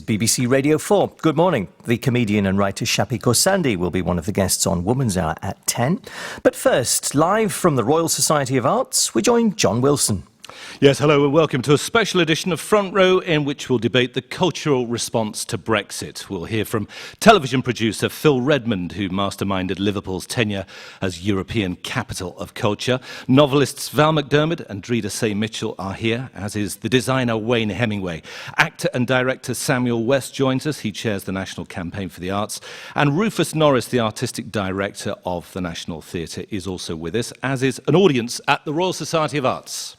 BBC Radio 4. Good morning. The comedian and writer Shapi Khorsandi will be one of the guests on Woman's Hour at 10. But first, live from the Royal Society of Arts, we join John Wilson. Yes, hello and welcome to a special edition of Front Row in which we'll debate the cultural response to Brexit. We'll hear from television producer Phil Redmond, who masterminded Liverpool's tenure as European Capital of Culture. Novelists Val McDermid and Dreda Mitchell are here, as is the designer Wayne Hemingway. Actor and director Samuel West joins us. He chairs the National Campaign for the Arts. And Rufus Norris, the artistic director of the National Theatre, is also with us, as is an audience at the Royal Society of Arts.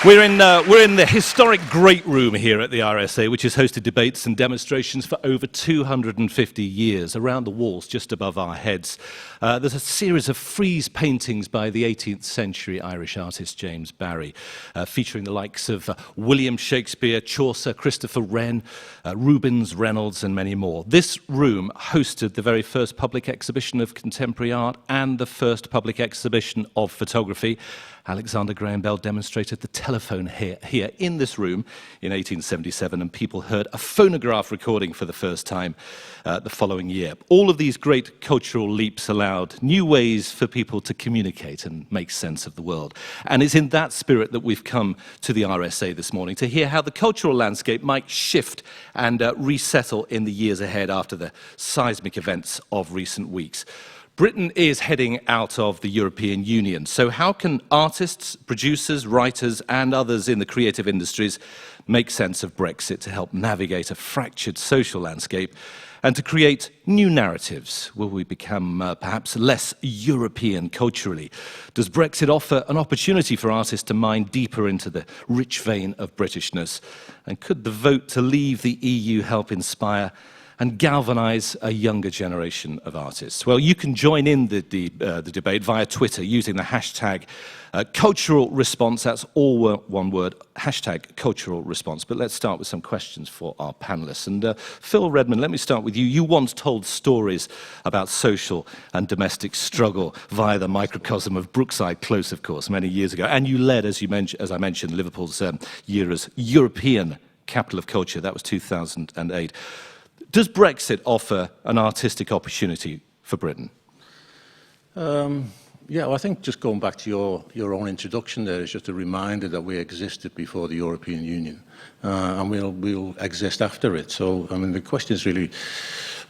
We're in the historic Great Room here at the RSA, which has hosted debates and demonstrations for over 250 years. Around the walls, just above our heads, there's a series of frieze paintings by the 18th century Irish artist James Barry, featuring the likes of William Shakespeare, Chaucer, Christopher Wren, Rubens, Reynolds, and many more. This room hosted the very first public exhibition of contemporary art and the first public exhibition of photography. Alexander Graham Bell demonstrated the telephone here in this room in 1877, and people heard a phonograph recording for the first time the following year. All of these great cultural leaps allowed new ways for people to communicate and make sense of the world. And it's in that spirit that we've come to the RSA this morning to hear how the cultural landscape might shift and resettle in the years ahead after the seismic events of recent weeks. Britain is heading out of the European Union, so how can artists, producers, writers and others in the creative industries make sense of Brexit to help navigate a fractured social landscape and to create new narratives? Will we become perhaps less European culturally? Does Brexit offer an opportunity for artists to mine deeper into the rich vein of Britishness? And could the vote to leave the EU help inspire and galvanise a younger generation of artists? Well, you can join in the debate via Twitter using the hashtag cultural response. That's all one word, hashtag cultural response. But let's start with some questions for our panellists. And Phil Redmond, let me start with you. You once told stories about social and domestic struggle via the microcosm of Brookside Close, of course, many years ago. And you led, as I mentioned, Liverpool's year as European Capital of Culture. That was 2008. Does Brexit offer an artistic opportunity for Britain? Yeah, well, I think just going back to your own introduction there is just a reminder that we existed before the European Union, and we'll exist after it. So, I mean, the question is really,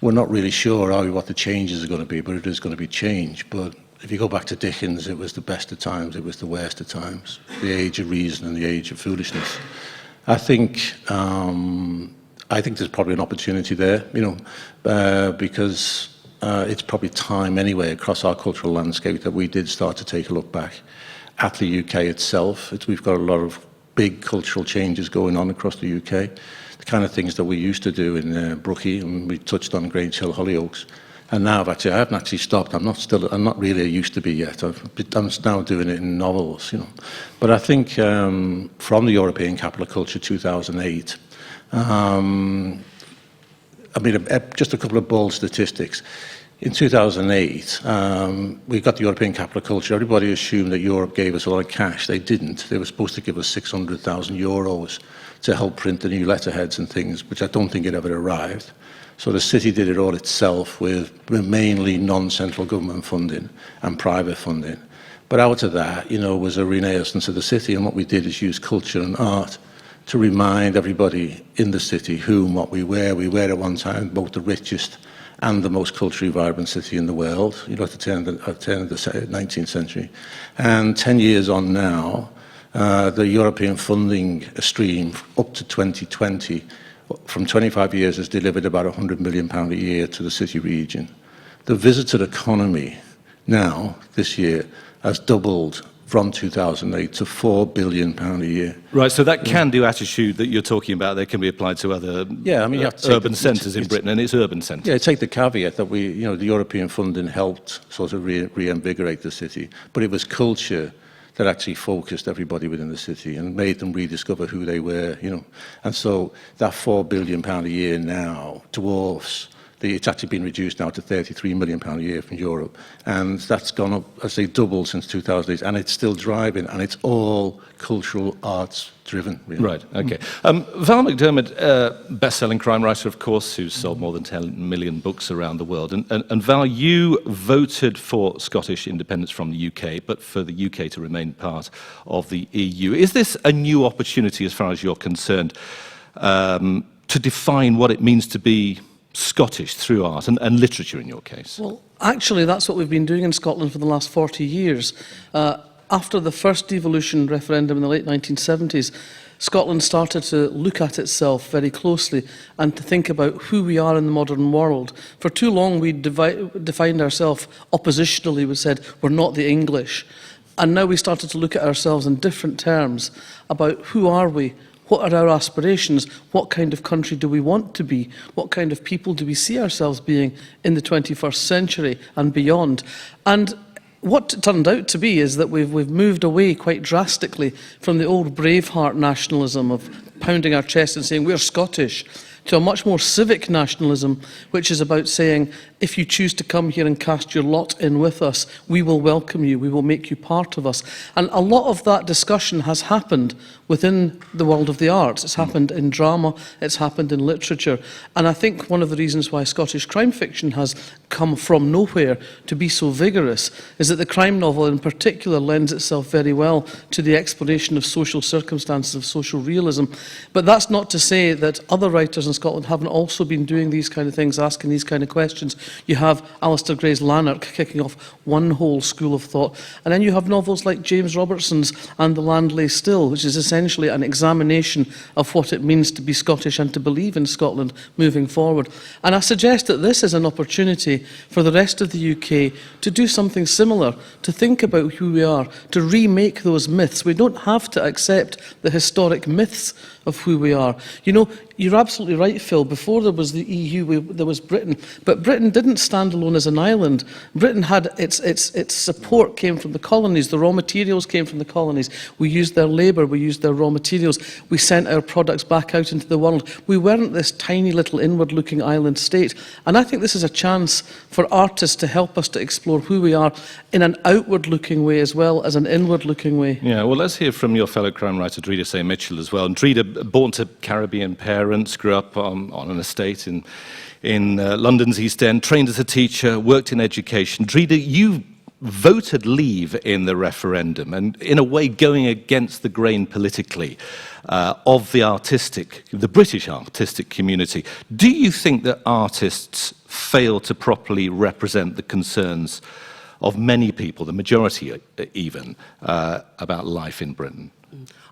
we're not really sure, are we, what the changes are going to be, but it is going to be change. But if you go back to Dickens, it was the best of times, it was the worst of times, the age of reason and the age of foolishness. I think there's probably an opportunity there, because it's probably time anyway across our cultural landscape that we did start to take a look back at the UK itself. We've got a lot of big cultural changes going on across the UK, the kind of things that we used to do in Brookie, and we touched on Grange Hill Hollyoaks. And now I haven't actually stopped. I'm not really a used to be yet. I'm now doing it in novels, But I think from the European Capital of Culture 2008. Just a couple of bold statistics. In 2008, we got the European Capital of Culture. Everybody assumed that Europe gave us a lot of cash. They didn't. They were supposed to give us 600,000 euros to help print the new letterheads and things, which I don't think it ever arrived. So the city did it all itself with mainly non-central government funding and private funding. But out of that, was a renaissance of the city, and what we did is use culture and art to remind everybody in the city who and what we were. We were at one time both the richest and the most culturally vibrant city in the world, at the turn of the 19th century. And 10 years on now, the European funding stream up to 2020, from 25 years, has delivered about £100 million a year to the city region. The visitor economy now, this year, has doubled from 2008 to £4 billion a year. Right, so that can-do attitude that you're talking about, that can be applied to other urban centres in Britain, and it's urban centres. Yeah, take the caveat that the European funding helped sort of reinvigorate the city, but it was culture that actually focused everybody within the city and made them rediscover who they were, And so that £4 billion a year now dwarfs It's actually been reduced now to £33 million a year from Europe. And that's gone up, I say, double since 2008. And it's still driving, and it's all cultural arts driven. Really. Right, okay. Val McDermid, best-selling crime writer, of course, who's sold more than 10 million books around the world. And Val, you voted for Scottish independence from the UK, but for the UK to remain part of the EU. Is this a new opportunity, as far as you're concerned, to define what it means to be Scottish through art and literature in your case? Well, actually, that's what we've been doing in Scotland for the last 40 years. After the first devolution referendum in the late 1970s, Scotland started to look at itself very closely and to think about who we are in the modern world. For too long, we defined ourselves oppositionally. We said, we're not the English. And now we started to look at ourselves in different terms about who are we? What are our aspirations? What kind of country do we want to be? What kind of people do we see ourselves being in the 21st century and beyond? And what it turned out to be is that we've moved away quite drastically from the old Braveheart nationalism of pounding our chest and saying we're Scottish, to a much more civic nationalism, which is about saying, if you choose to come here and cast your lot in with us, we will welcome you, we will make you part of us. And a lot of that discussion has happened within the world of the arts. It's happened in drama, it's happened in literature. And I think one of the reasons why Scottish crime fiction has come from nowhere to be so vigorous is that the crime novel in particular lends itself very well to the exploration of social circumstances, of social realism. But that's not to say that other writers in Scotland haven't also been doing these kind of things, asking these kind of questions. You have Alistair Gray's Lanark kicking off one whole school of thought. And then you have novels like James Robertson's And the Land Lay Still, which is essentially an examination of what it means to be Scottish and to believe in Scotland moving forward. And I suggest that this is an opportunity for the rest of the UK to do something similar, to think about who we are, to remake those myths. We don't have to accept the historic myths of who we are. You know, you're absolutely right, Phil. Before there was the EU, there was Britain. But Britain didn't stand alone as an island. Britain had its support came from the colonies. The raw materials came from the colonies. We used their labour. We used their raw materials. We sent our products back out into the world. We weren't this tiny little inward-looking island state. And I think this is a chance for artists to help us to explore who we are in an outward-looking way as well as an inward-looking way. Yeah, well, let's hear from your fellow crime writer, Dreda St. Mitchell, as well. And Dreda, born to Caribbean parents, grew up on an estate in London's East End, trained as a teacher, worked in education. Dreda, you voted leave in the referendum, and in a way going against the grain politically of the British artistic community. Do you think that artists fail to properly represent the concerns of many people, the majority even, about life in Britain?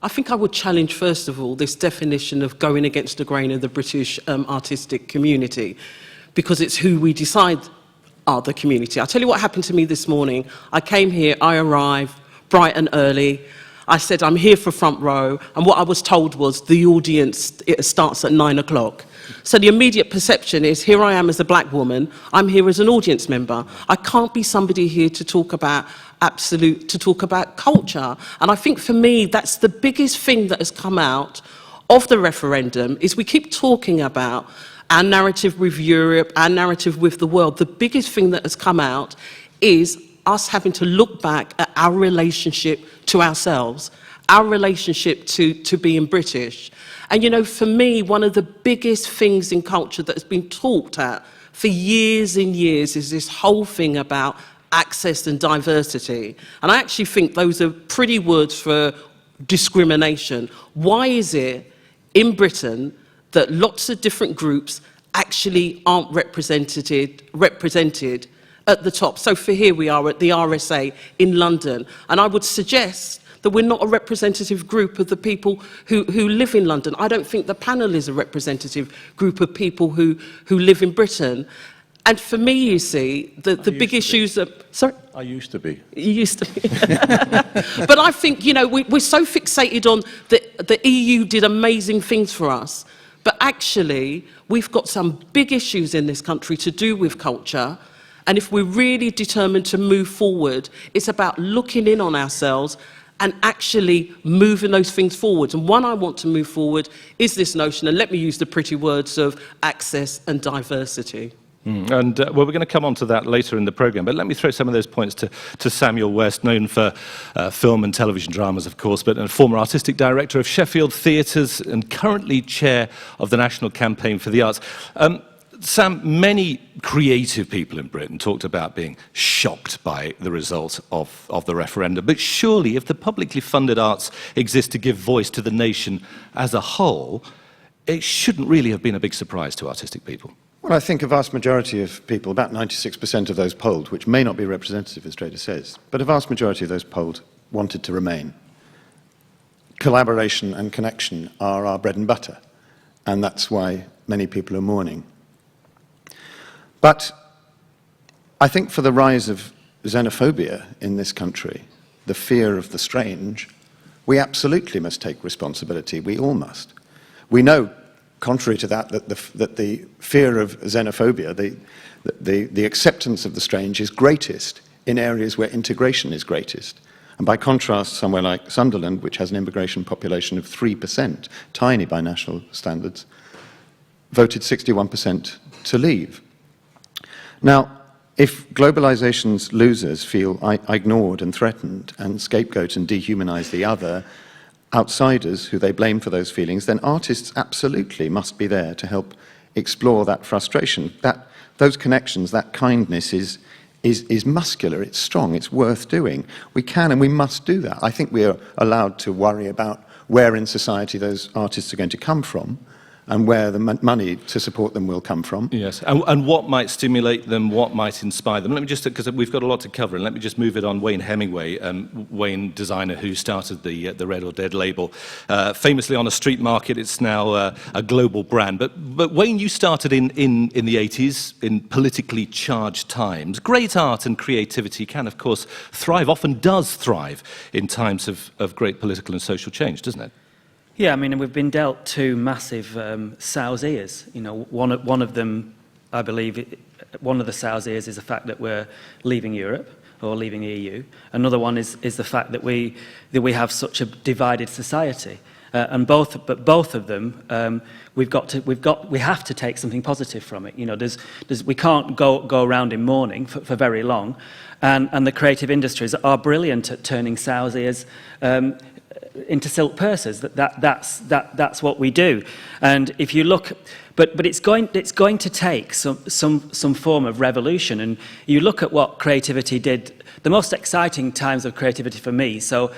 I think I would challenge, first of all, this definition of going against the grain of the British artistic community, because it's who we decide are the community. I'll tell you what happened to me this morning. I came here, I arrived bright and early. I said, I'm here for front row, and what I was told was the audience it starts at 9 o'clock. So the immediate perception is, here I am as a black woman, I'm here as an audience member. I can't be somebody here to talk about culture. And I think for me, that's the biggest thing that has come out of the referendum, is we keep talking about our narrative with Europe, our narrative with the world. The biggest thing that has come out is us having to look back at our relationship to ourselves, our relationship to being British. And you know, for me, one of the biggest things in culture that has been talked at for years and years is this whole thing about access and diversity. And I actually think those are pretty words for discrimination. Why is it in Britain that lots of different groups actually aren't represented at the top? So for here we are at the RSA in London, and I would suggest that we're not a representative group of the people who live in London. I don't think the panel is a representative group of people who live in Britain. And for me, you see, the big issues are... Sorry? I used to be. You used to be. But I think, you know, we're so fixated on the EU did amazing things for us. But actually, we've got some big issues in this country to do with culture. And if we're really determined to move forward, it's about looking in on ourselves and actually moving those things forward. And one I want to move forward is this notion, and let me use the pretty words of access and diversity. And well, we're going to come on to that later in the programme, but let me throw some of those points to Samuel West, known for film and television dramas, of course, but a former artistic director of Sheffield Theatres and currently chair of the National Campaign for the Arts. Sam, many creative people in Britain talked about being shocked by the result of the referendum, but surely if the publicly funded arts exist to give voice to the nation as a whole, it shouldn't really have been a big surprise to artistic people. Well, I think a vast majority of people, about 96% of those polled, which may not be representative, as Dreda says, but a vast majority of those polled wanted to remain. Collaboration and connection are our bread and butter, and that's why many people are mourning. But I think for the rise of xenophobia in this country, the fear of the strange, we absolutely must take responsibility. We all must. We know, contrary to that the fear of xenophobia, the acceptance of the strange is greatest in areas where integration is greatest. And by contrast, somewhere like Sunderland, which has an immigration population of 3%, tiny by national standards, voted 61% to leave. Now, if globalization's losers feel ignored and threatened and scapegoat and dehumanize the other, outsiders who they blame for those feelings, then artists absolutely must be there to help explore that frustration. Those connections, that kindness is muscular, it's strong, it's worth doing. We can and we must do that. I think we are allowed to worry about where in society those artists are going to come from, and where the money to support them will come from. Yes, and what might stimulate them, what might inspire them. Let me just, because we've got a lot to cover, and let me just move it on Wayne Hemingway, Wayne designer who started the Red or Dead label. Famously on a street market, it's now a global brand. But Wayne, you started in the 80s, in politically charged times. Great art and creativity can, of course, thrive, often does thrive, in times of great political and social change, doesn't it? Yeah, I mean, we've been dealt two massive sow's ears. You know, one of them, I believe, one of the sow's ears is the fact that we're leaving Europe or leaving the EU. Another one is the fact that we have such a divided society. And both of them, we have to take something positive from it. You know, we can't go around in mourning for very long, and the creative industries are brilliant at turning sow's ears into silk purses. That's what we do. And if you look, but it's going to take some form of revolution. And you look at what creativity did. The most exciting times of creativity for me. So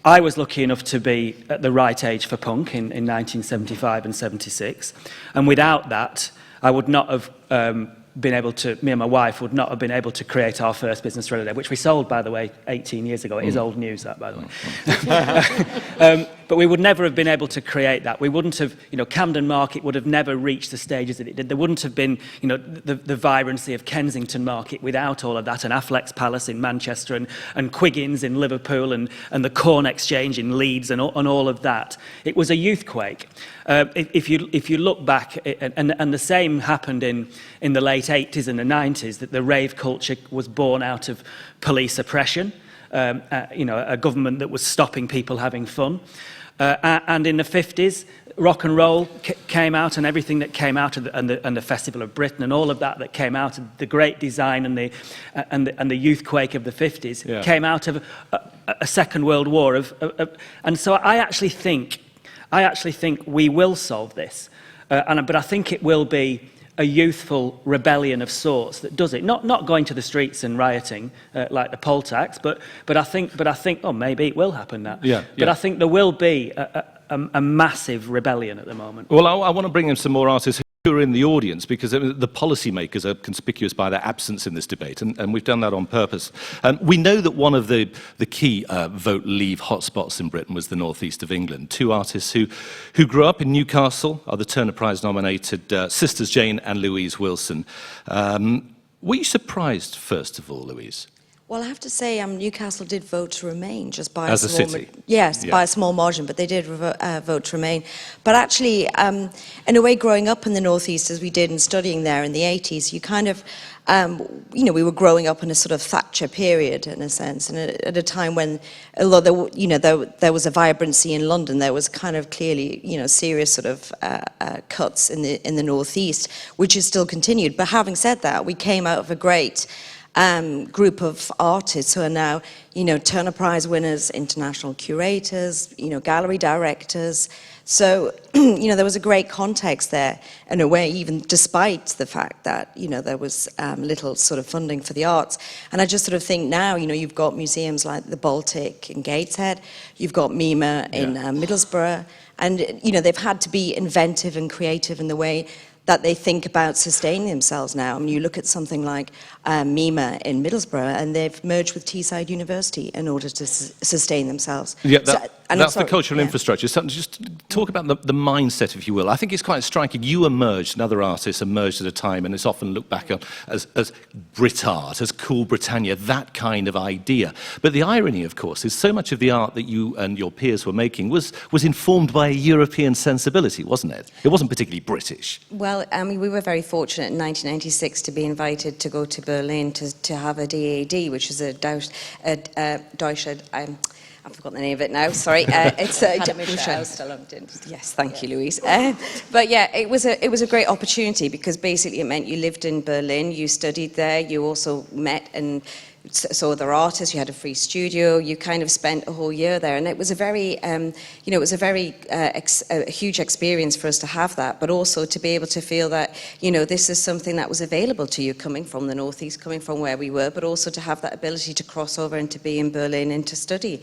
I was lucky enough to be at the right age for punk in 1975 and 76, and without that, I would not have been able to, me and my wife would not have been able to create our first business, Dreda, which we sold, by the way, 18 years ago. It is old news, that, by the way. But we would never have been able to create that. We wouldn't have, you know, Camden Market would have never reached the stages that it did. There wouldn't have been, you know, the vibrancy of Kensington Market without all of that, and Affleck's Palace in Manchester, and Quiggins in Liverpool, and the Corn Exchange in Leeds, and all of that. It was a youthquake. If you look back, and the same happened in the late 80s and the 90s, that the rave culture was born out of police oppression, you know, a government that was stopping people having fun. And in the 50s, rock and roll came out, and everything that came out of the Festival of Britain and all of that came out of the great design and the youthquake of the 50s came out of a Second World War. And so I actually think we will solve this, but I think it will be a youthful rebellion of sorts that does it. Not going to the streets and rioting like the poll tax, but I think oh, maybe it will happen that. But I think there will be a massive rebellion at the moment. Well, I want to bring in some more artists who are in the audience, because the policymakers are conspicuous by their absence in this debate, and we've done that on purpose. We know that one of the key vote leave hotspots in Britain was the northeast of England. Two artists who grew up in Newcastle are the Turner Prize nominated sisters Jane and Louise Wilson. Were you surprised, first of all, Louise? Well, I have to say, Newcastle did vote to remain, just by As a a small city? yes, Yeah. by a small margin, but they did vote to remain. But actually, in a way, growing up in the northeast, as we did in studying there in the 80s, you kind of, we were growing up in a sort of Thatcher period, in a sense, and at a time when, although there was a vibrancy in London, there was kind of clearly, serious sort of cuts in the northeast, which is still continued. But having said that, we came out of a great group of artists who are now, Turner Prize winners, international curators, gallery directors. So, there was a great context there, in a way, even despite the fact that, there was little sort of funding for the arts. And I just sort of think now, you've got museums like the Baltic in Gateshead, you've got MIMA in Middlesbrough, and, they've had to be inventive and creative in the way that they think about sustaining themselves now. I mean, you look at something like MIMA in Middlesbrough, and they've merged with Teesside University in order to sustain themselves. Yeah, And that's the cultural infrastructure. So just talk about the mindset, if you will. I think it's quite striking. You emerged, and other artists emerged at a time, and it's often looked back on as Brit art, as cool Britannia, that kind of idea. But the irony, of course, is so much of the art that you and your peers were making was informed by a European sensibility, wasn't it? It wasn't particularly British. Well, we were very fortunate in 1996 to be invited to go to Berlin to have a DAD, which is a Deutsche, I've forgotten the name of it now, sorry. It's yes, thank you, Louise. But yeah, it was a great opportunity because basically it meant you lived in Berlin, you studied there, you also met and saw other artists, you had a free studio, you kind of spent a whole year there, and it was a very, a huge experience for us to have that, but also to be able to feel that, this is something that was available to you coming from the northeast, coming from where we were, but also to have that ability to cross over and to be in Berlin and to study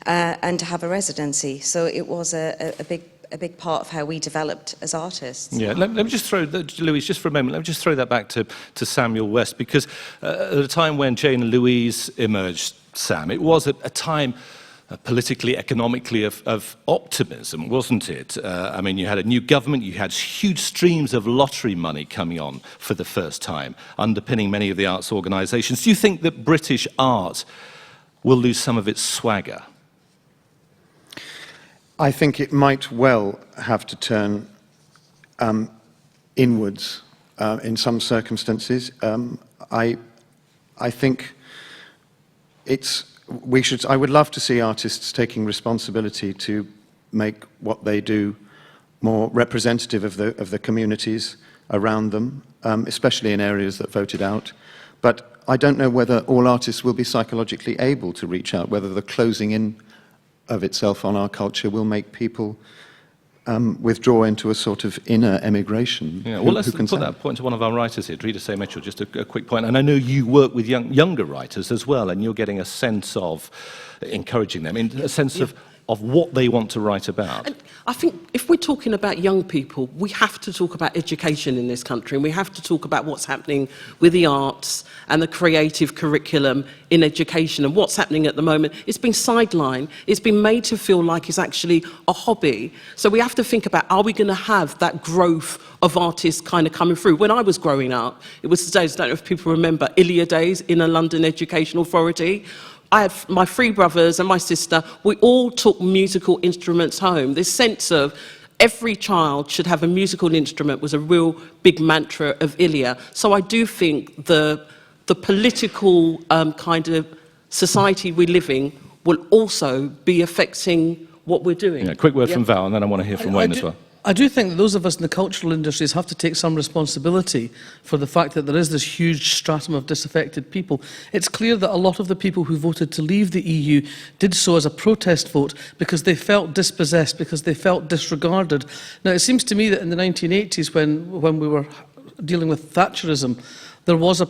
and to have a residency. So it was a big part of how we developed as artists. Yeah, let me just throw, Louise, just for a moment, let me just throw that back to Samuel West, because at a time when Jane and Louise emerged, Sam, it was at a time politically, economically of optimism, wasn't it? I mean, you had a new government, you had huge streams of lottery money coming on for the first time, underpinning many of the arts organisations. Do you think that British art will lose some of its swagger? I think it might well have to turn inwards in some circumstances. I think I would love to see artists taking responsibility to make what they do more representative of the communities around them, especially in areas that voted out. But I don't know whether all artists will be psychologically able to reach out, whether the closing in of itself on our culture will make people withdraw into a sort of inner emigration. Yeah, well, let's put that point to one of our writers here, Dreda Mitchell, just a quick point. And I know you work with younger writers as well, and you're getting a sense of encouraging them, a sense of what they want to write about. And I think if we're talking about young people, we have to talk about education in this country, and we have to talk about what's happening with the arts and the creative curriculum in education and what's happening at the moment. It's been sidelined. It's been made to feel like it's actually a hobby. So we have to think about, are we going to have that growth of artists kind of coming through? When I was growing up, it was the days, I don't know if people remember, Ilia days in a London Education Authority. I had my three brothers and my sister, we all took musical instruments home. This sense of every child should have a musical instrument was a real big mantra of Ilia. So I do think the political kind of society we live in will also be affecting what we're doing. Yeah, quick word from Val, and then I want to hear from Wayne as well. I do think that those of us in the cultural industries have to take some responsibility for the fact that there is this huge stratum of disaffected people. It's clear that a lot of the people who voted to leave the EU did so as a protest vote because they felt dispossessed, because they felt disregarded. Now, it seems to me that in the 1980s, when we were dealing with Thatcherism, there was a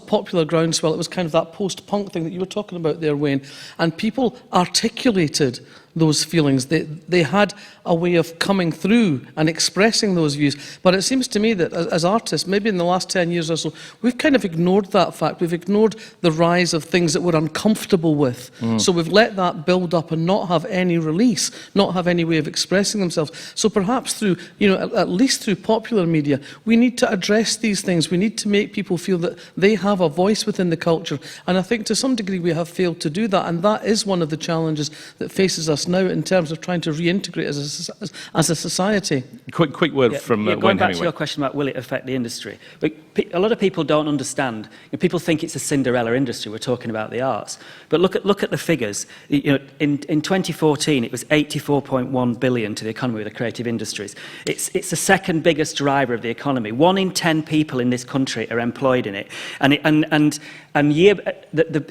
popular groundswell. It was kind of that post-punk thing that you were talking about there, Wayne. And people articulated those feelings. They had a way of coming through and expressing those views. But it seems to me that as artists, maybe in the last 10 years or so, we've kind of ignored that fact. We've ignored the rise of things that we're uncomfortable with. So we've let that build up and not have any release, not have any way of expressing themselves. So perhaps through, at least through popular media, we need to address these things. We need to make people feel that they have a voice within the culture. And I think to some degree we have failed to do that. And that is one of the challenges that faces us now in terms of trying to reintegrate as a society. Quick word from Wayne Going back Hemingway. to your question about will it affect the industry, but a lot of people don't understand. People think it's a Cinderella industry. We're talking about the arts, but look at the figures. In 2014, it was 84.1 billion to the economy of the creative industries. It's the second biggest driver of the economy. 1 in 10 people in this country are employed in it,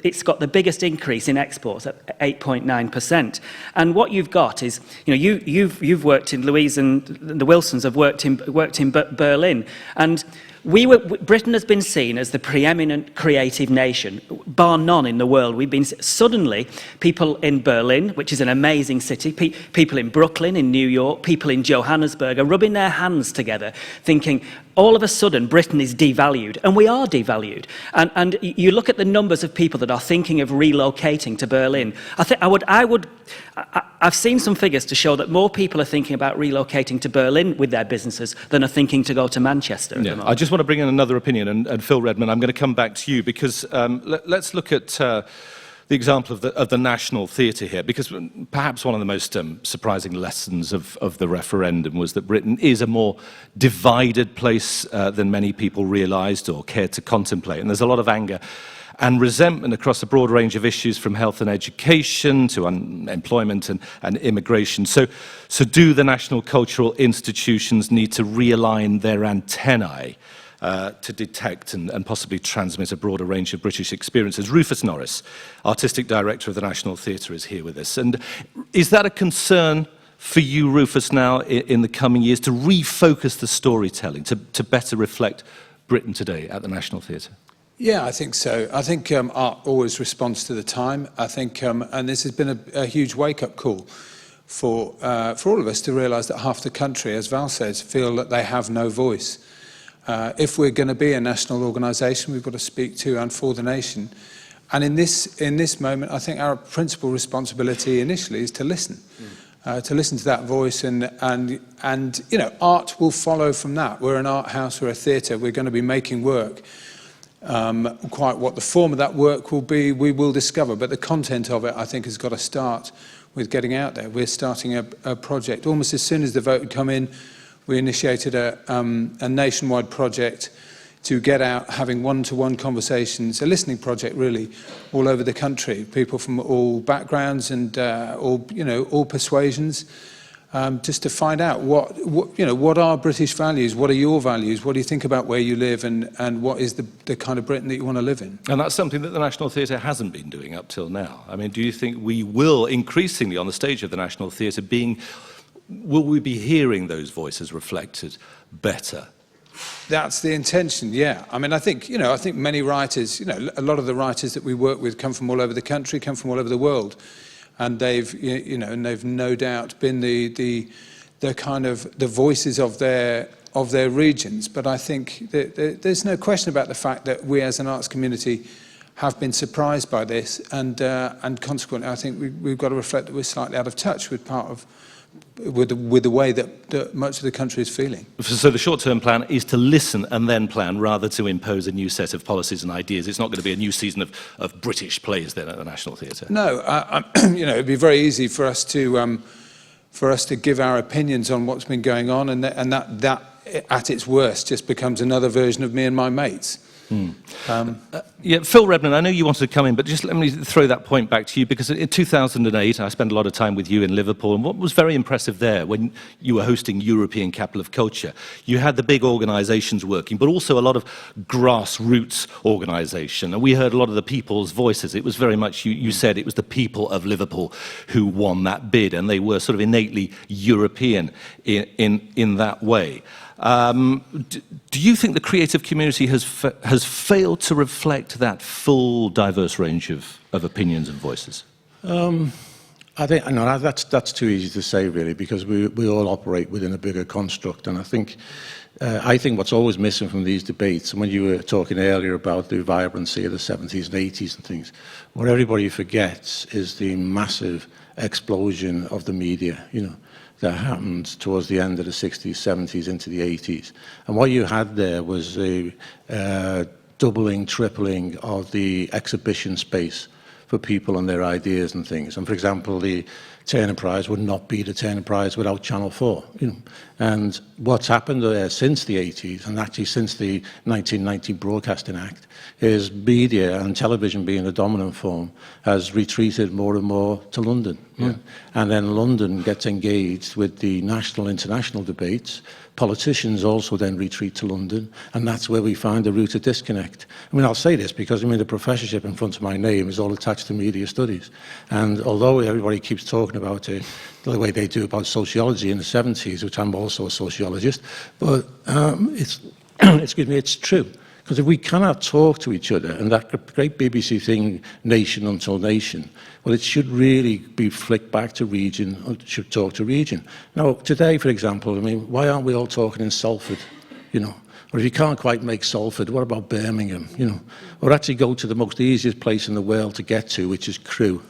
it's got the biggest increase in exports at 8.9%. And what you've got is, you've worked in, Louise and the Wilsons have worked in Berlin, and Britain has been seen as the preeminent creative nation, bar none in the world. Suddenly, people in Berlin, which is an amazing city, people in Brooklyn, in New York, people in Johannesburg are rubbing their hands together, thinking, all of a sudden, Britain is devalued, and we are devalued. And you look at the numbers of people that are thinking of relocating to Berlin. I've seen some figures to show that more people are thinking about relocating to Berlin with their businesses than are thinking to go to Manchester. Yeah, I just want to bring in another opinion, and Phil Redmond, I'm going to come back to you because let's look at the example of the National Theatre here, because perhaps one of the most surprising lessons of the referendum was that Britain is a more divided place than many people realised or cared to contemplate, and there's a lot of anger and resentment across a broad range of issues from health and education to unemployment and immigration. So do the national cultural institutions need to realign their antennae to detect and possibly transmit a broader range of British experiences? Rufus Norris, Artistic Director of the National Theatre, is here with us. And is that a concern for you, Rufus, now in the coming years, to refocus the storytelling, to better reflect Britain today at the National Theatre? Yeah, I think so. I think art always responds to the time. I think, and this has been a huge wake-up call for all of us to realise that half the country, as Val says, feel that they have no voice. If we're going to be a national organisation, we've got to speak to and for the nation. And in this moment, I think our principal responsibility initially is to listen to that voice, and art will follow from that. We're an art house, we're a theatre. We're going to be making work. Quite what the form of that work will be, we will discover. But the content of it, I think, has got to start with getting out there. We're starting a project almost as soon as the vote had come in. We initiated a nationwide project to get out having one-to-one conversations, a listening project really, all over the country, people from all backgrounds and all persuasions, just to find out what are British values, what are your values, what do you think about where you live, and what is the kind of Britain that you want to live in. And that's something that the National Theatre hasn't been doing up till now. I mean, do you think we will increasingly on the stage of the National Theatre will we be hearing those voices reflected better? That's the intention, yeah. I mean, I think many writers, a lot of the writers that we work with come from all over the country, come from all over the world, and they've no doubt been the kind of the voices of their regions. But I think that there's no question about the fact that we as an arts community have been surprised by this, and consequently, I think we've got to reflect that we're slightly out of touch with the way that much of the country is feeling. So the short-term plan is to listen and then plan, rather to impose a new set of policies and ideas. It's not going to be a new season of British plays then at the National Theatre. No, it'd be very easy for us to give our opinions on what's been going on, and that at its worst just becomes another version of me and my mates. Phil Redmond, I know you wanted to come in, but just let me throw that point back to you, because in 2008, I spent a lot of time with you in Liverpool, and what was very impressive there, when you were hosting European Capital of Culture, you had the big organisations working, but also a lot of grassroots organisation, and we heard a lot of the people's voices. It was very much, you said it was the people of Liverpool who won that bid, and they were sort of innately European in that way. Do you think the creative community has failed to reflect that full, diverse range of opinions and voices? I think no, that's too easy to say, really, because we all operate within a bigger construct, and I think what's always missing from these debates, and when you were talking earlier about the vibrancy of the 70s and 80s and things, what everybody forgets is the massive explosion of the media, that happened towards the end of the 60s, 70s, into the 80s. And what you had there was a doubling, tripling of the exhibition space for people and their ideas and things. And for example, the Turner Prize would not be the Turner Prize without Channel 4. And what's happened there since the 80s, and actually since the 1990 Broadcasting Act, is media and television being the dominant form has retreated more and more to London. And then London gets engaged with the national, international debates. Politicians also then retreat to London, and that's where we find the root of disconnect. I mean, I'll say this because, the professorship in front of my name is all attached to media studies. And although everybody keeps talking about it the way they do about sociology in the 70s, which I'm also a sociologist, but it's true. Because if we cannot talk to each other, and that great BBC thing, nation until nation, well, it should really be flicked back to region, or it should talk to region. Now, today, for example, why aren't we all talking in Salford, Or if you can't quite make Salford, what about Birmingham, Or actually go to the most easiest place in the world to get to, which is Crewe.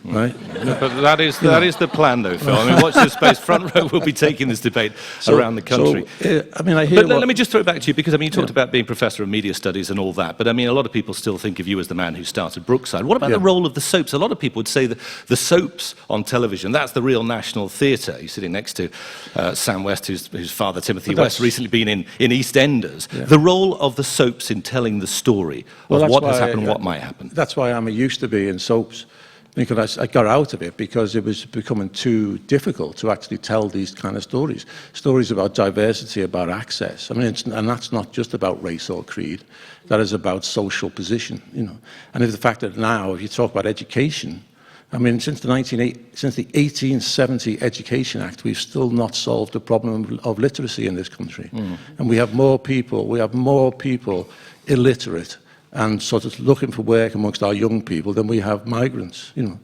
Right? But that is the plan, though, Phil. Watch this space. Front Row will be taking this debate around the country. I hear. But let me just throw it back to you, because you talked about being professor of media studies and all that. But a lot of people still think of you as the man who started Brookside. What about the role of the soaps? A lot of people would say that the soaps on television—that's the real national theatre. You're sitting next to Sam West, whose father Timothy West recently been in EastEnders. Yeah. The role of the soaps in telling the story of what has happened, what might happen. That's why I'm a used to be in soaps. Because I got out of it because it was becoming too difficult to actually tell these kind of stories about diversity, about access. And that's not just about race or creed. That is about social position, And the fact that now, if you talk about education, since the 1870 Education Act, we've still not solved the problem of literacy in this country. And we have more people illiterate and sort of looking for work amongst our young people than we have migrants, And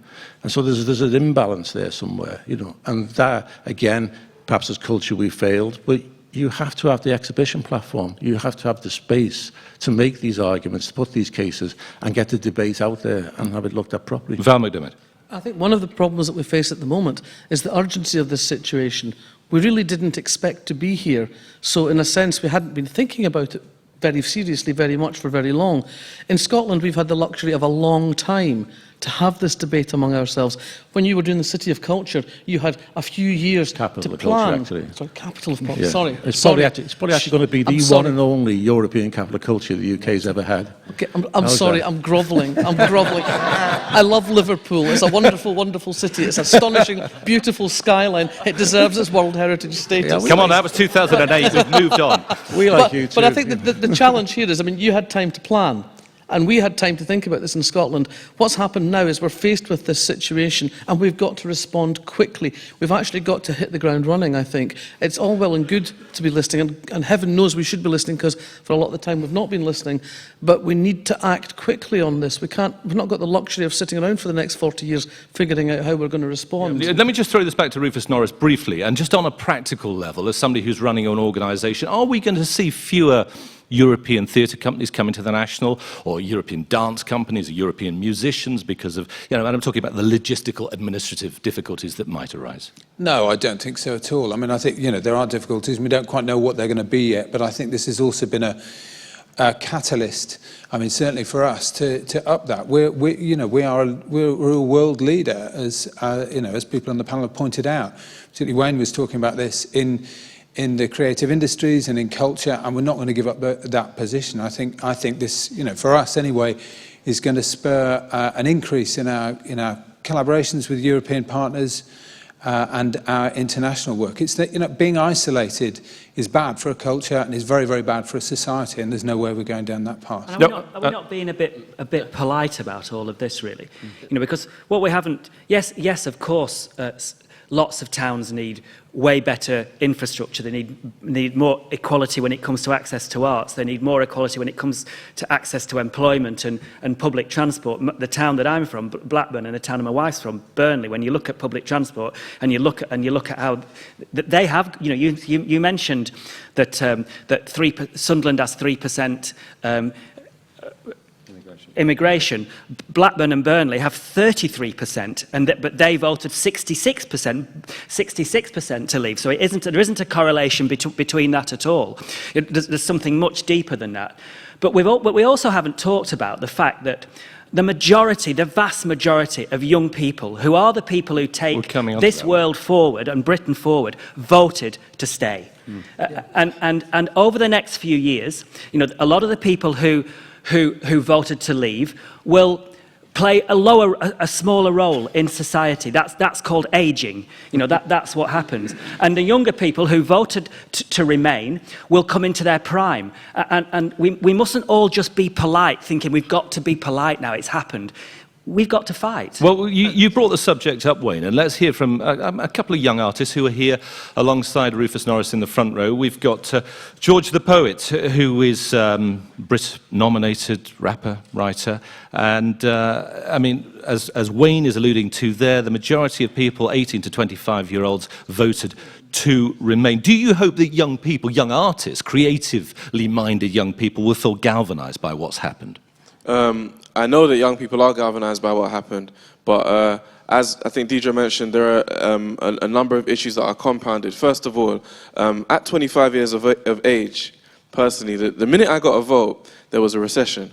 so there's an imbalance there somewhere, And that, again, perhaps as culture we failed, but you have to have the exhibition platform. You have to have the space to make these arguments, to put these cases, and get the debate out there and have it looked at properly. Val McDermid. I think one of the problems that we face at the moment is the urgency of this situation. We really didn't expect to be here. So in a sense, we hadn't been thinking about it very seriously, very much, for very long. In Scotland, we've had the luxury of a long time to have this debate among ourselves. When you were doing the City of Culture, you had a few years to plan. Culture, actually. Sorry, capital of culture. Sorry. It's probably actually going to be the one and only European capital of culture the UK's ever had. Okay, I'm sorry, I'm grovelling. I love Liverpool. It's a wonderful, wonderful city. It's astonishing, beautiful skyline. It deserves its World Heritage status. Come on, that was 2008. We've moved on. We like you too. But I think the challenge here is, you had time to plan. And we had time to think about this in Scotland. What's happened now is we're faced with this situation, and we've got to respond quickly. We've actually got to hit the ground running, I think. It's all well and good to be listening, and heaven knows we should be listening, because for a lot of the time we've not been listening. But we need to act quickly on this. We've not got the luxury of sitting around for the next 40 years figuring out how we're going to respond. Yeah, let me just throw this back to Rufus Norris briefly, and just on a practical level, as somebody who's running an organisation, are we going to see fewer European theatre companies coming to the National, or European dance companies, or European musicians, because of, and I'm talking about the logistical, administrative difficulties that might arise? No, I don't think so at all. I think, there are difficulties, and we don't quite know what they're going to be yet, but I think this has also been a catalyst, certainly for us, to up that. We're a world leader, as people on the panel have pointed out. Particularly Wayne was talking about this in the creative industries and in culture, and we're not going to give up that position. I think this, for us anyway, is going to spur an increase in our collaborations with European partners and our international work. It's that, being isolated is bad for a culture and is very, very bad for a society, and there's no way we're going down that path. And are we not being a bit polite about all of this, really? Because what we haven't, yes, of course, lots of towns need way better infrastructure. They need more equality when it comes to access to arts. They need more equality when it comes to access to employment and public transport. The town that I'm from, Blackburn, and the town of my wife's from, Burnley, when you look at public transport and you look at how they have, you mentioned that Sunderland has 3% immigration. Blackburn and Burnley have 33%, but they voted 66% to leave. So there isn't a correlation between that at all. There's something much deeper than that. But we also haven't talked about the fact that the vast majority of young people, who are the people who take this world forward and Britain forward, voted to stay. And over the next few years, a lot of the people who voted to leave will play a smaller role in society. That's called ageing. That's what happens. And the younger people who voted to remain will come into their prime. And we mustn't all just be polite, thinking we've got to be polite now, it's happened. We've got to fight. Well, you brought the subject up, Wayne, and let's hear from a couple of young artists who are here alongside Rufus Norris in the front row. We've got George the Poet, who is Brit-nominated rapper, writer, and as Wayne is alluding to there, the majority of people, 18 to 25-year-olds, voted to remain. Do you hope that young people, young artists, creatively minded young people will feel galvanised by what's happened? I know that young people are galvanised by what happened, but as I think Deidre mentioned, there are a number of issues that are compounded. First of all, at 25 years of age, personally, the minute I got a vote, there was a recession.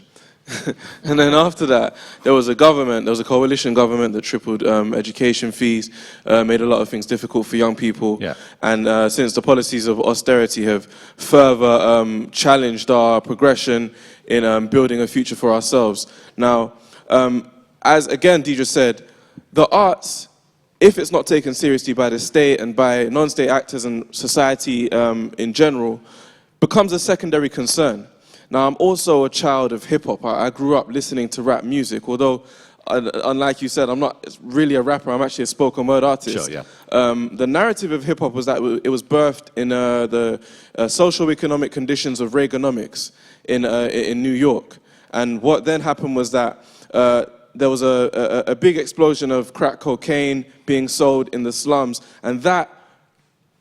And then after that, there was a coalition government that tripled education fees, made a lot of things difficult for young people. Yeah. And since the policies of austerity have further challenged our progression in building a future for ourselves. Now, as again Deidre said, the arts, if it's not taken seriously by the state and by non-state actors and society in general, becomes a secondary concern. Now, I'm also a child of hip-hop. I grew up listening to rap music, although, unlike you said, I'm not really a rapper, I'm actually a spoken word artist. Sure, yeah. The narrative of hip-hop was that it was birthed in the socio-economic conditions of Reaganomics in New York. And what then happened was that there was a big explosion of crack cocaine being sold in the slums, and that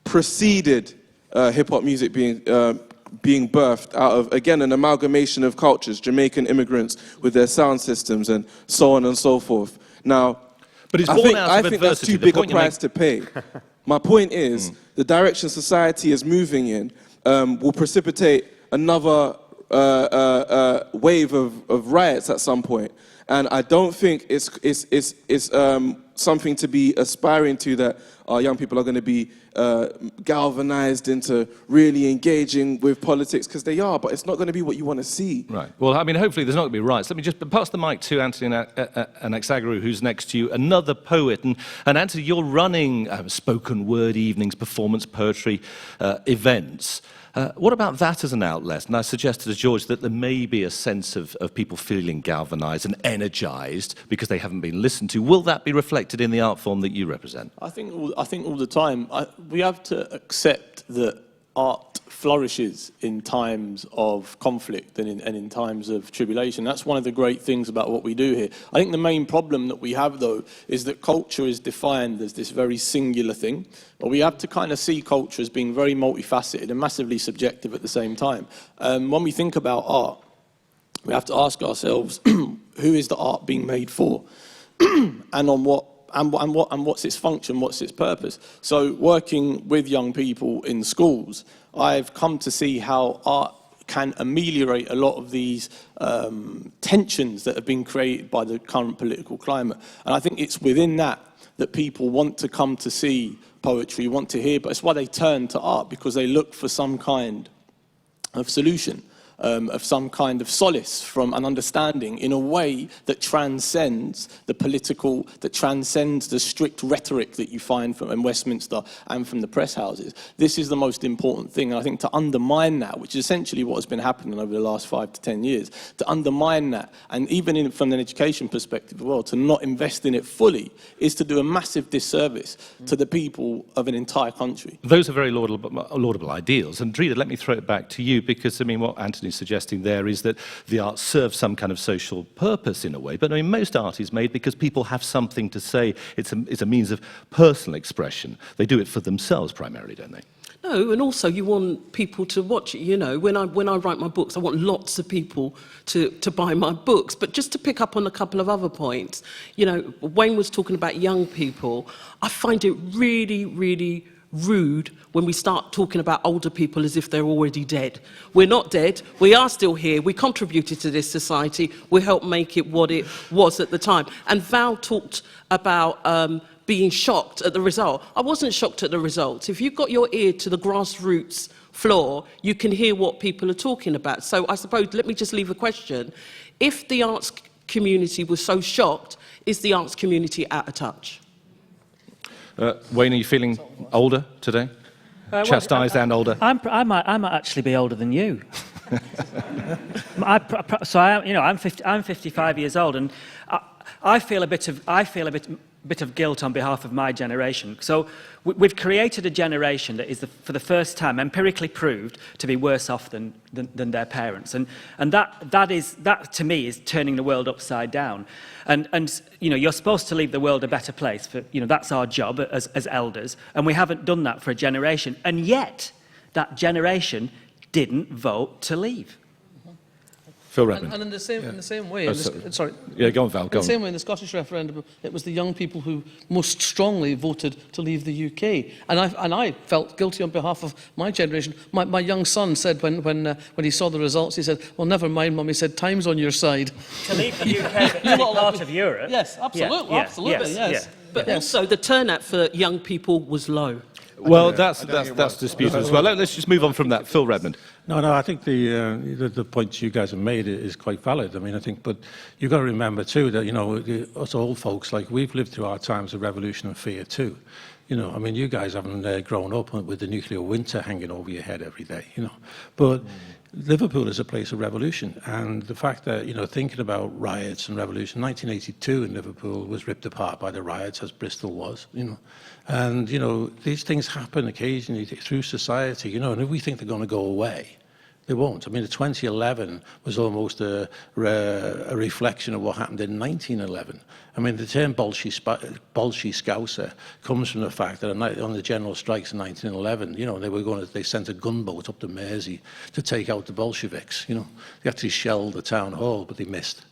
preceded hip-hop music being birthed out of, again, an amalgamation of cultures, Jamaican immigrants with their sound systems and so on and so forth. Now, but it's I think that's too big a price to pay. My point is, the direction society is moving in will precipitate another wave of riots at some point. And I don't think it's something to be aspiring to, that our young people are going to be galvanized into really engaging with politics, because they are, but it's not going to be what you want to see. Right. Well, I mean, hopefully there's not going to be riots. Let me just pass the mic to Anthony Anaxagoru, who's next to you, another poet. And Anthony, you're running spoken word evenings, performance poetry events. What about that as an outlet? And I suggested to George that there may be a sense of people feeling galvanised and energised because they haven't been listened to. Will that be reflected in the art form that you represent? I think all the time. We have to accept that art flourishes in times of conflict and in times of tribulation. That's one of the great things about what we do here. I think the main problem that we have, though, is that culture is defined as this very singular thing. But we have to kind of see culture as being very multifaceted and massively subjective at the same time. When we think about art, we have to ask ourselves, who is the art being made for? And on what? And what's its function, what's its purpose? So working with young people in schools, I've come to see how art can ameliorate a lot of these tensions that have been created by the current political climate. And I think it's within that people want to come to see poetry, want to hear, but it's why they turn to art, because they look for some kind of solution. of some kind of solace from an understanding in a way that transcends the political, that transcends the strict rhetoric that you find in Westminster and from the press houses. This is the most important thing. And I think to undermine that, which is essentially what has been happening over the last 5 to 10 years, to undermine that, and even from an education perspective as well, to not invest in it fully, is to do a massive disservice to the people of an entire country. Those are very laudable ideals. And Dreda, let me throw it back to you, because I mean, what Anthony's suggesting there is that the arts serve some kind of social purpose in a way. But I mean, most art is made because people have something to say. It's a means of personal expression. They do it for themselves primarily, don't they? No, and also you want people to watch it. You know, when I write my books, I want lots of people to buy my books. But just to pick up on a couple of other points, you know, Wayne was talking about young people. I find it really, really rude when we start talking about older people as if they're already dead. We're not dead. We are still here. We contributed to this society. We helped make it what it was at the time. And Val talked about being shocked at the result. I wasn't shocked at the results. If you've got your ear to the grassroots floor, you can hear what people are talking about. So I suppose, let me just leave a question. If the arts community was so shocked, is the arts community out of touch? Wayne, are you feeling older today? Chastised and older? I might actually be older than you. I'm 55 years old, and I feel a bit of guilt on behalf of my generation. So we've created a generation that is, for the first time, empirically proved to be worse off than their parents, and that to me is turning the world upside down. And you know, you're supposed to leave the world a better place. That's our job as elders, and we haven't done that for a generation. And yet, that generation didn't vote to leave. Phil Redmond. And in the same way, sorry. Yeah, go on, Val. Go on. In the same way, in the Scottish referendum, it was the young people who most strongly voted to leave the UK. And I felt guilty on behalf of my generation. My young son said when he saw the results, he said, "Well, never mind, Mum." He said, "Time's on your side." To leave the UK, any part of Europe. Yes, absolutely, absolutely, yes. But also, the turnout for young people was low. Well, that's disputed as well. Let's just move on from that. Phil Redmond. No, I think the points you guys have made is quite valid. I mean, I think, but you've got to remember too that, you know, us old folks, like, we've lived through our times of revolution and fear too. You know, I mean, you guys haven't grown up with the nuclear winter hanging over your head every day, you know. But Liverpool is a place of revolution, and the fact that, you know, thinking about riots and revolution, 1982 in Liverpool was ripped apart by the riots, as Bristol was, you know. And, you know, these things happen occasionally through society, you know, and if we think they're going to go away, they won't. I mean, the 2011 was almost a reflection of what happened in 1911. I mean, the term Bolshevik-Scouser comes from the fact that on the general strikes in 1911, you know, they sent a gunboat up the Mersey to take out the Bolsheviks. You know, they actually shelled the town hall, but they missed.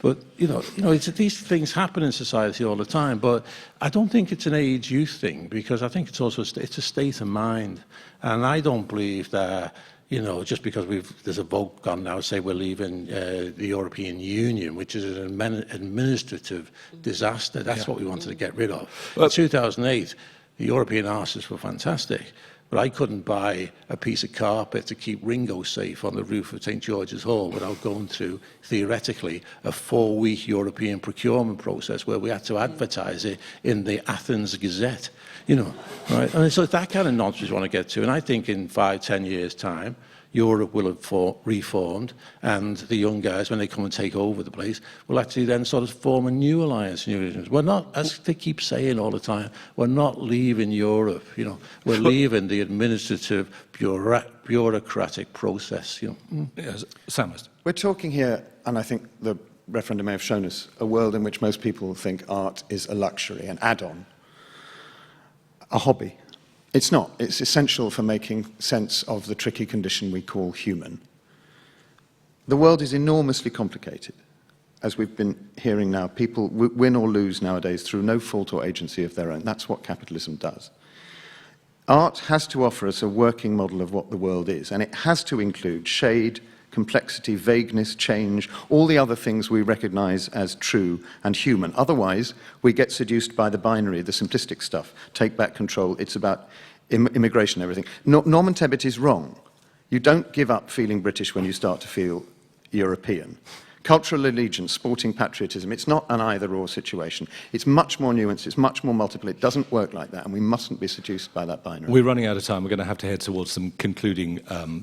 But you know, these things happen in society all the time. But I don't think it's an age-youth thing, because I think it's also it's a state of mind, and I don't believe that, you know, just because there's a vote gone now, say we're leaving the European Union, which is an administrative disaster. That's what we wanted to get rid of. In 2008, the European arses were fantastic, but I couldn't buy a piece of carpet to keep Ringo safe on the roof of St. George's Hall without going through, theoretically, a 4-week European procurement process where we had to advertise it in the Athens Gazette. You know, right? And so that kind of nonsense we want to get to. And I think in 5-10 years' time, Europe will have reformed, and the young guys, when they come and take over the place, will actually then sort of form a new alliance. We're not, as they keep saying all the time, we're not leaving Europe. You know, we're leaving the administrative, bureaucratic process. You know. Yes, Sam. We're talking here, and I think the referendum may have shown us, a world in which most people think art is a luxury, an add-on, a hobby. It's not. It's essential for making sense of the tricky condition we call human. The world is enormously complicated. As we've been hearing now, people win or lose nowadays through no fault or agency of their own. That's what capitalism does. Art has to offer us a working model of what the world is, and it has to include shade, complexity, vagueness, change, all the other things we recognize as true and human. Otherwise, we get seduced by the binary, the simplistic stuff. Take back control. It's about immigration and everything. Norman Tebbit is wrong. You don't give up feeling British when you start to feel European. Cultural allegiance, sporting patriotism, it's not an either-or situation. It's much more nuanced, it's much more multiple. It doesn't work like that, and we mustn't be seduced by that binary. We're running out of time. We're going to have to head towards some concluding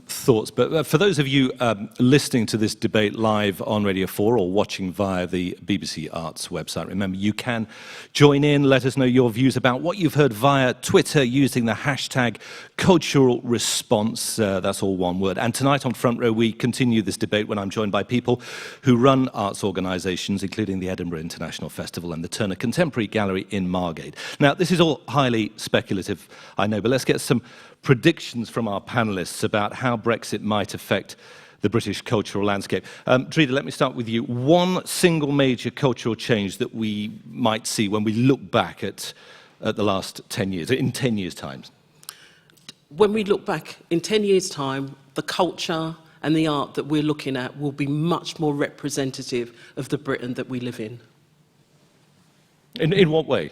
thoughts. But for those of you listening to this debate live on Radio 4 or watching via the BBC Arts website, remember, you can join in, let us know your views about what you've heard via Twitter using the hashtag cultural response. That's all one word. And tonight on Front Row, we continue this debate when I'm joined by people who run arts organisations, including the Edinburgh International Festival and the Turner Contemporary Gallery in Margate. Now, this is all highly speculative, I know, but let's get some predictions from our panellists about how Brexit might affect the British cultural landscape. Dreda, let me start with you. One single major cultural change that we might see when we look back at the last 10 years, in 10 years' time. When we look back in 10 years' time, the culture and the art that we're looking at will be much more representative of the Britain that we live in. In what way?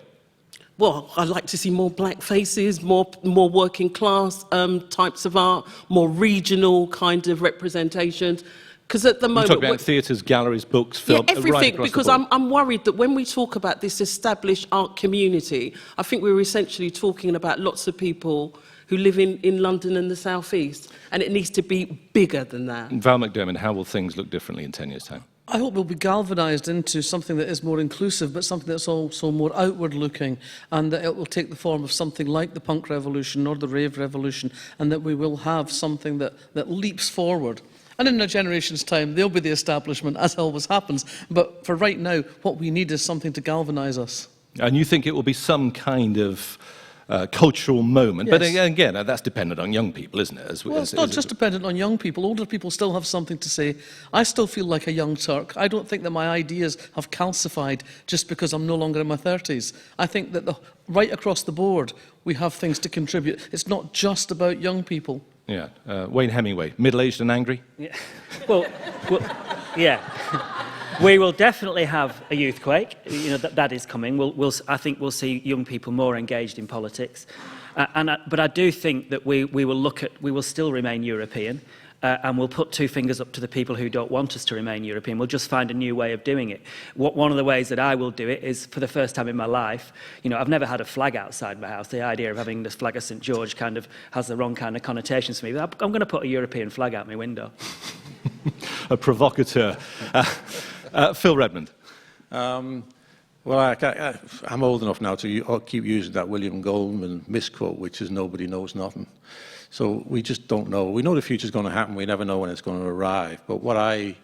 Well, I'd like to see more black faces, more working class types of art, more regional kind of representations. Because at the moment... You're talking about theatres, galleries, books, film... Yeah, everything, right because I'm worried that when we talk about this established art community, I think we're essentially talking about lots of people who live in London and the South East, and it needs to be bigger than that. Val McDermid, how will things look differently in 10 years' time? I hope we'll be galvanised into something that is more inclusive, but something that's also more outward-looking, and that it will take the form of something like the punk revolution or the rave revolution, and that we will have something that leaps forward. And in a generation's time, they'll be the establishment, as always happens. But for right now, what we need is something to galvanise us. And you think it will be some kind of cultural moment. Yes. But again, that's dependent on young people, isn't it? Well, it's not just dependent on young people. Older people still have something to say. I still feel like a young Turk. I don't think that my ideas have calcified just because I'm no longer in my 30s. I think that right across the board, we have things to contribute. It's not just about young people. Yeah. Wayne Hemingway, middle-aged and angry? Yeah. Well, yeah. We will definitely have a youthquake. You know, that is coming. I think we'll see young people more engaged in politics. But I do think that we will still remain European, and we'll put two fingers up to the people who don't want us to remain European. We'll just find a new way of doing it. One of the ways that I will do it is, for the first time in my life, you know, I've never had a flag outside my house. The idea of having this flag of St. George kind of has the wrong kind of connotations for me. But I'm going to put a European flag out my window. A provocateur. Phil Redmond. Well, I'm old enough now to keep using that William Goldman misquote, which is nobody knows nothing. So we just don't know. We know the future's going to happen. We never know when it's going to arrive. But what I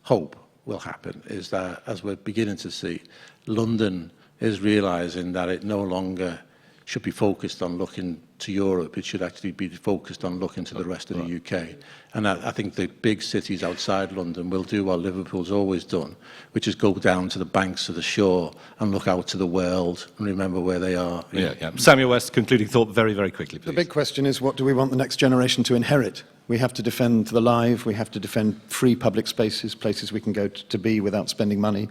hope will happen is that, as we're beginning to see, London is realising that it no longer should be focused on looking to Europe. It should actually be focused on looking to the rest of the UK. And I think the big cities outside London will do what Liverpool's always done, which is go down to the banks of the shore and look out to the world and remember where they are. Yeah. Samuel West, concluding thought very, very quickly, please. The big question is, what do we want the next generation to inherit? We have to defend the live, we have to defend free public spaces, places we can go to be without spending money.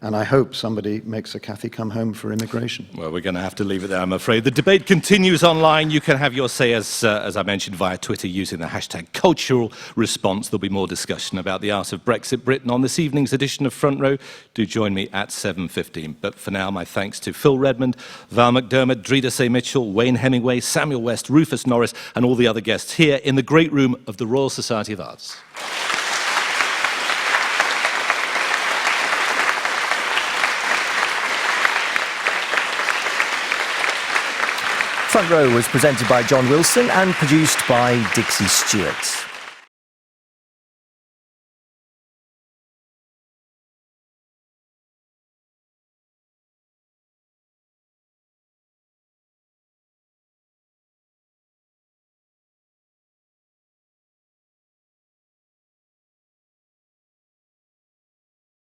And I hope somebody makes a Cathy come home for immigration. Well, we're going to have to leave it there, I'm afraid. The debate continues online. You can have your say, as I mentioned, via Twitter using the hashtag cultural response. There'll be more discussion about the art of Brexit Britain on this evening's edition of Front Row. Do join me at 7:15. But for now, my thanks to Phil Redmond, Val McDermid, Dreda Mitchell, Wayne Hemingway, Samuel West, Rufus Norris, and all the other guests here in the great room of the Royal Society of Arts. Front Row was presented by John Wilson and produced by Dixie Stewart.